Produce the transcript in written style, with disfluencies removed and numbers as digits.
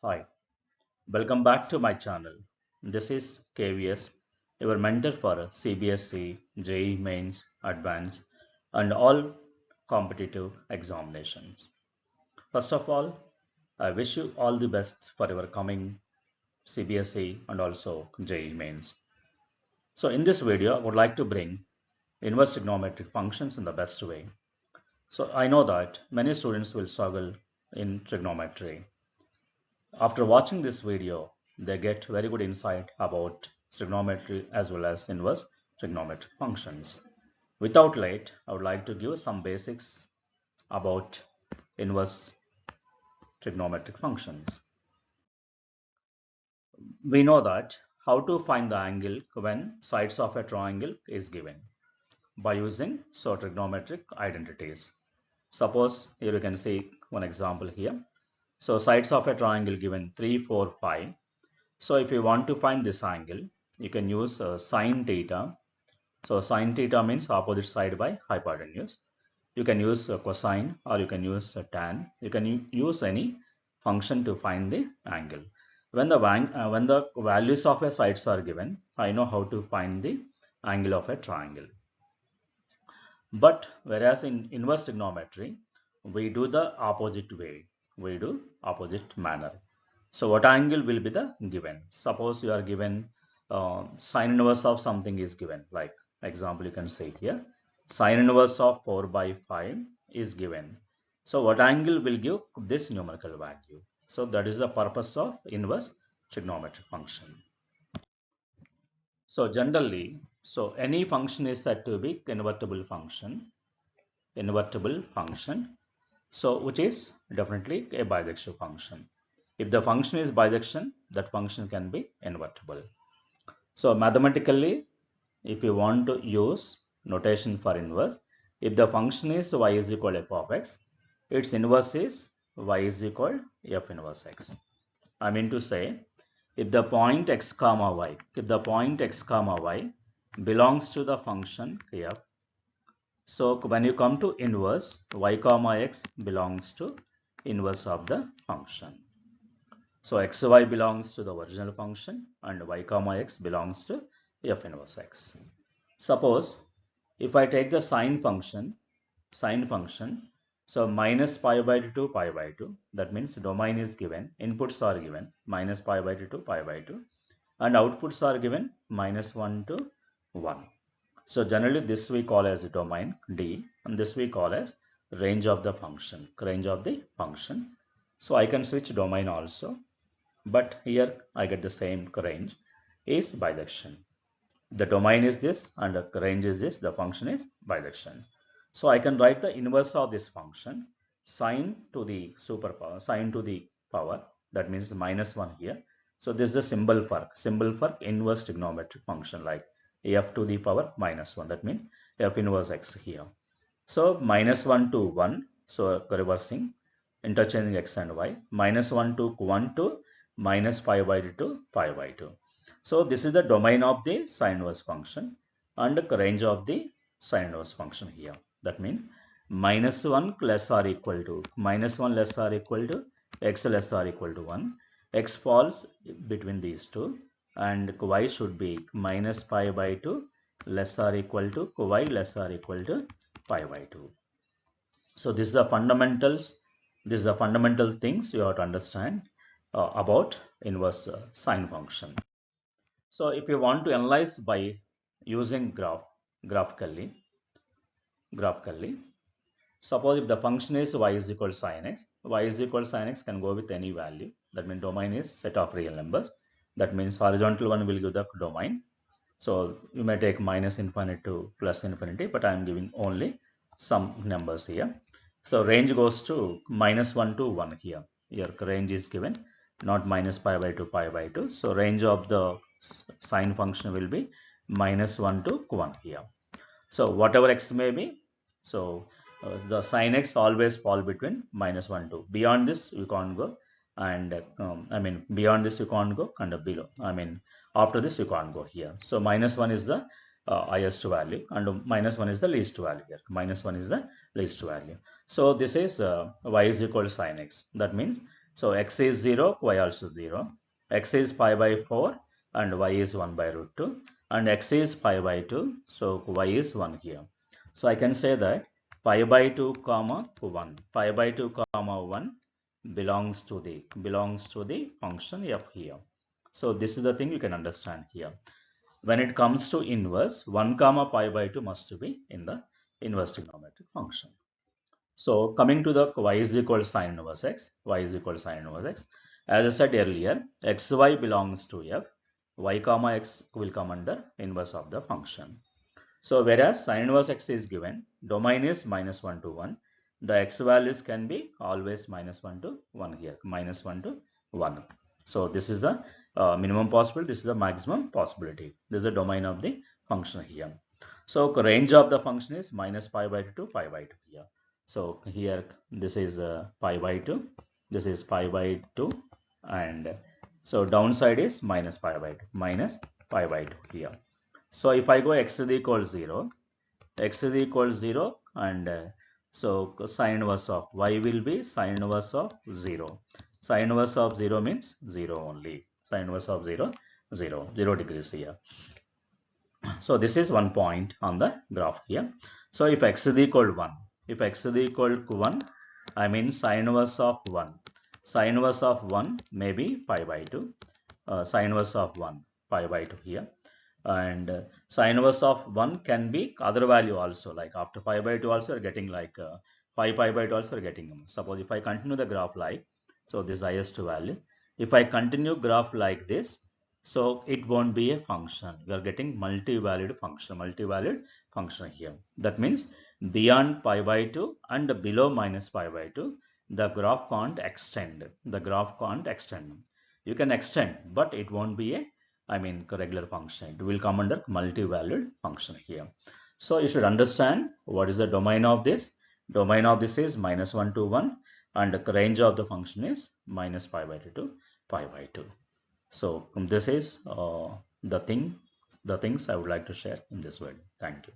Hi, welcome back to my channel. This is KVS, your mentor for CBSE, JEE Mains, Advanced, and all competitive examinations. First of all, I wish you all the best for your coming CBSE and also JEE Mains. So in this video, I would like to bring inverse trigonometric functions in the best way. So I know that many students will struggle in trigonometry. After watching this video, they get very good insight about trigonometry as well as inverse trigonometric functions. Without late, I would like to give some basics about inverse trigonometric functions. We know that how to find the angle when sides of a triangle is given by using trigonometric identities. Suppose here you can see one example here. So sides of a triangle given 3, 4, 5. So if you want to find this angle, you can use sine theta. So sine theta means opposite side by hypotenuse. You can use cosine or you can use tan. You can use any function to find the angle. When the values of a sides are given, I know how to find the angle of a triangle. But whereas in inverse trigonometry, we do the opposite way. We do opposite manner. So what angle will be the given? Suppose you are given sine inverse of something is given. Like example, you can say here, sine inverse of 4 by 5 is given. So what angle will give this numerical value? So that is the purpose of inverse trigonometric function. So generally, any function is said to be invertible function. So which is definitely a bijection function. If the function is bijection, that function can be invertible. So mathematically, if you want to use notation for inverse, if the function is y is equal to f of x, its inverse is y is equal to f inverse x. I mean to say, if the point x comma y belongs to the function f, so when you come to inverse, y comma x belongs to inverse of the function. So xy belongs to the original function and y comma x belongs to f inverse x. Suppose if I take the sine function, so minus pi by 2 to pi by 2, that means domain is given, inputs are given minus pi by 2 to pi by 2 and outputs are given minus 1 to 1. So generally this we call as domain D and this we call as range of the function. So I can switch domain also, but here I get the same range is bijection. The domain is this and the range is this, the function is bijection. So I can write the inverse of this function, sine to the power, that means minus 1 here. So this is the symbol for inverse trigonometric function, like f to the power minus 1, that means f inverse x here. So minus 1 to 1, so reversing, interchanging x and y, minus 1 to 1 to minus pi by 2 to pi by 2. So this is the domain of the sine inverse function and the range of the sine inverse function here. That means minus 1 less or equal to x less or equal to 1. X falls between these two and y should be minus pi by 2 less or equal to y less or equal to pi by 2. So this is the fundamentals. This is the fundamental things you have to understand about inverse sine function. So if you want to analyze by using graphically, suppose if the function is y is equal to sin x, can go with any value. That means domain is set of real numbers. That means horizontal one will give the domain. So you may take minus infinity to plus infinity, but I am giving only some numbers here. So range goes to minus 1 to 1 here. Your range is given, not minus pi by 2 pi by 2. So range of the sine function will be minus 1 to 1 here. So whatever x may be, so the sin x always fall between minus 1 to. Beyond this you can't go, and beyond this you can't go, and below, after this you can't go here. So minus 1 is the highest value and minus 1 is the least value here. Minus 1 is the least value. So this is y is equal to sin x. That means So x is 0, y also 0. X is pi by 4 and y is 1 by root 2. And x is pi by 2, so y is 1 here. So I can say that pi by 2 comma 1. Pi by 2 comma 1 belongs to the function f here. So this is the thing you can understand here. When it comes to inverse, 1 comma pi by 2 must be in the inverse trigonometric function. So coming to the y is equal to sine inverse x, y is equal to sine inverse x. As I said earlier, xy belongs to f, y comma x will come under inverse of the function. So whereas sine inverse x is given, domain is -1 to 1. The x values can be always -1 to 1 here, -1 to 1. So this is the minimum possible, this is the maximum possibility. This is the domain of the function here. So range of the function is minus pi by 2 to pi by 2 here. So here this is pi by 2, this is pi by 2, and so downside is minus pi by 2, minus pi by 2 here. So if I go x is equal 0, x is equal 0, and so sine inverse of y will be sine inverse of 0. Sine inverse of 0 means 0 only. Sine inverse of 0, 0 degrees here. So this is one point on the graph here. So if x is equal to 1, if x is equal to 1, I mean sine inverse of 1. Sine inverse of 1 may be pi by 2. Sine inverse of 1, pi by 2 here. And sine inverse of 1 can be other value also, like after pi by 2 also you are getting like 5 pi by 2 also you are getting. Suppose if I continue the graph like, so this highest value. If I continue graph like this, so it won't be a function. We are getting multi-valued function here. That means beyond pi by 2 and below minus pi by 2, the graph can't extend. The graph can't extend. You can extend, but it won't be a regular function. It will come under multi-valued function here. So you should understand what is the domain of this. Domain of this is -1 to 1, and the range of the function is minus pi by 2 to pi by 2. So this is the things I would like to share in this video. Thank you.